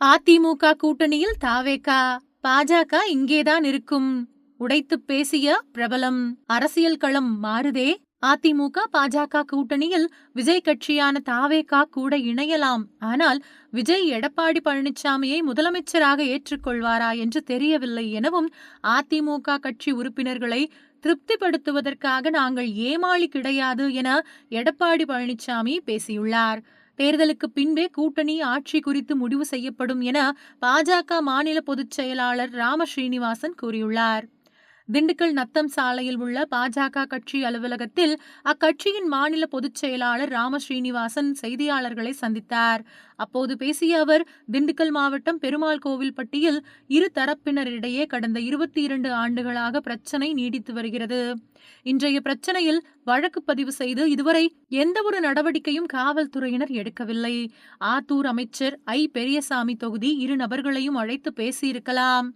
அதிமுக கூட்டணியில் தாவேகா, பாஜக இங்கேதான் இருக்கும். உடைத்துப் பேசிய பிரபலம். அரசியல் களம் மாறுதே. அதிமுக பாஜக கூட்டணியில் விஜய் கட்சியான தாவேகா கூட இணையலாம். ஆனால் விஜய் எடப்பாடி பழனிசாமியை முதலமைச்சராக ஏற்றுக்கொள்வாரா என்று தெரியவில்லை எனவும் அதிமுக கட்சி உறுப்பினர்களை திருப்திப்படுத்துவதற்காக நாங்கள் ஏமாளி கிடையாது என எடப்பாடி பழனிசாமி பேசியுள்ளார். தேர்தலுக்கு பின்பே கூட்டணி ஆட்சி குறித்து முடிவு செய்யப்படும் என பாஜக மாநில பொதுச் செயலாளர் ராம ஸ்ரீனிவாசன் கூறியுள்ளார். திண்டுக்கல் நத்தம் சாலையில் உள்ள பாஜக கட்சி அலுவலகத்தில் அக்கட்சியின் மாநில பொதுச் செயலாளர் ராம ஸ்ரீனிவாசன் செய்தியாளர்களை சந்தித்தார். அப்போது பேசிய அவர், திண்டுக்கல் மாவட்டம் பெருமாள் கோவில்பட்டியில் இரு தரப்பினரிடையே கடந்த 22 ஆண்டுகளாக பிரச்சனை நீடித்து வருகிறது. இன்றைய பிரச்சனையில் வழக்கு பதிவு செய்து இதுவரை எந்தவொரு நடவடிக்கையும் காவல்துறையினர் எடுக்கவில்லை. ஆத்தூர் அமைச்சர் பெரியசாமி தொகுதி 2 நபர்களையும் அழைத்து பேசியிருக்கலாம்.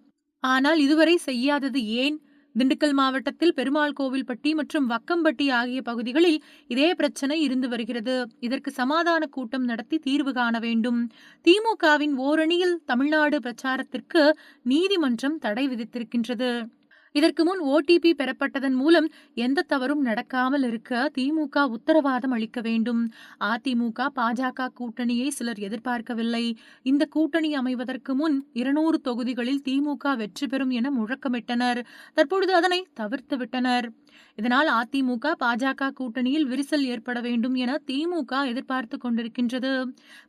ஆனால் இதுவரை செய்யாதது ஏன்? திண்டுக்கல் மாவட்டத்தில் பெருமாள் கோவில்பட்டி மற்றும் வக்கம்பட்டி ஆகிய பகுதிகளில் இதே பிரச்சனை இருந்து வருகிறது. இதற்கு சமாதான கூட்டம் நடத்தி தீர்வு காண வேண்டும். திமுகவின் ஓரணியில் தமிழ்நாடு பிரச்சாரத்திற்கு நீதிமன்றம் தடை விதித்திருக்கின்றது. இதற்கு முன் ஓடிபி பெறப்பட்டதன் மூலம் எந்த தவறும் நடக்காமல் இருக்க திமுக உத்தரவாதம் அளிக்க வேண்டும். அதிமுக பாஜக கூட்டணியை சிலர் எதிர்பார்க்கவில்லை. இந்த கூட்டணி அமைவதற்கு முன் 200 தொகுதிகளில் திமுக வெற்றி பெறும் என முழக்கமிட்டனர். தற்பொழுது அதனை தவிர்த்து விட்டனர். இதனால் அதிமுக பாஜக கூட்டணியில் விரிசல் ஏற்பட வேண்டும் என திமுக எதிர்பார்த்து கொண்டிருக்கின்றது.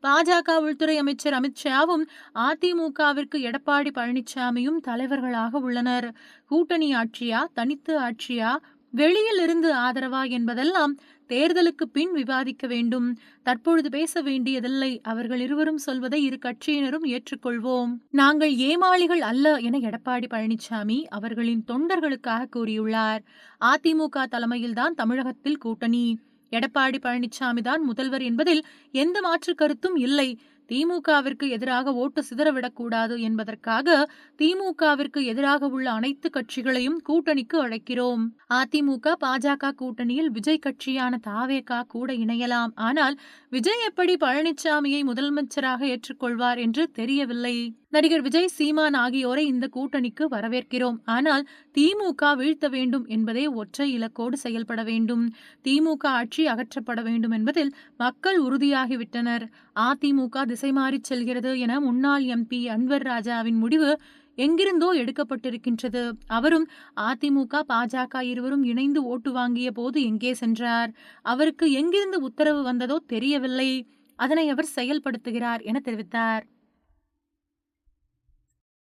பாஜக உள்துறை அமைச்சர் அமித்ஷாவும் அதிமுகவிற்கு எடப்பாடி பழனிசாமியும் தலைவர்களாக உள்ளனர். கூட்டணி ஆட்சியா, தனித்து ஆட்சியா, வெளியில் இருந்து ஆதரவா என்பதெல்லாம் தேர்தலுக்கு பின் விவாதிக்க வேண்டும். தற்பொழுது பேச வேண்டியதில்லை. அவர்கள் இருவரும் சொல்வதை இரு கட்சியினரும் ஏற்றுக்கொள்வோம். நாங்கள் ஏமாளிகள் அல்ல என எடப்பாடி பழனிசாமி அவர்களின் தொண்டர்களுக்காக கூறியுள்ளார். அதிமுக தலைமையில்தான் தமிழகத்தில் கூட்டணி. எடப்பாடி பழனிசாமி தான் முதல்வர் என்பதில் எந்த மாற்று கருத்தும் இல்லை. திமுகவிற்கு எதிராக ஓட்டு சிதறவிடக்கூடாது என்பதற்காக திமுகவிற்கு எதிராக உள்ள அனைத்து கட்சிகளையும் கூட்டணிக்கு அழைக்கிறோம். அதிமுக பாஜக கூட்டணியில் விஜய் கட்சியான தாவேகா கூட இணையலாம். ஆனால் விஜய் எப்படி பழனிசாமியை முதலமைச்சராக ஏற்றுக்கொள்வார் என்று தெரியவில்லை. நடிகர் விஜய், சீமான் ஆகியோரை இந்த கூட்டணிக்கு வரவேற்கிறோம். ஆனால் திமுக வீழ்த்த வேண்டும் என்பதே ஒற்றை இலக்கோடு செயல்பட வேண்டும். திமுக ஆட்சி அகற்றப்பட வேண்டும் என்பதில் மக்கள் உறுதியாகிவிட்டனர். அதிமுக திசை மாறிச் செல்கிறது என முன்னாள் எம்பி அன்வர் ராஜாவின் முடிவு எங்கிருந்தோ எடுக்கப்பட்டிருக்கின்றது. அவரும் அதிமுக பாஜக இருவரும் இணைந்து ஓட்டு வாங்கிய போது எங்கே சென்றார்? அவருக்கு எங்கிருந்து உத்தரவு வந்ததோ தெரியவில்லை. அதனை அவர் செயல்படுத்துகிறார் என தெரிவித்தார்.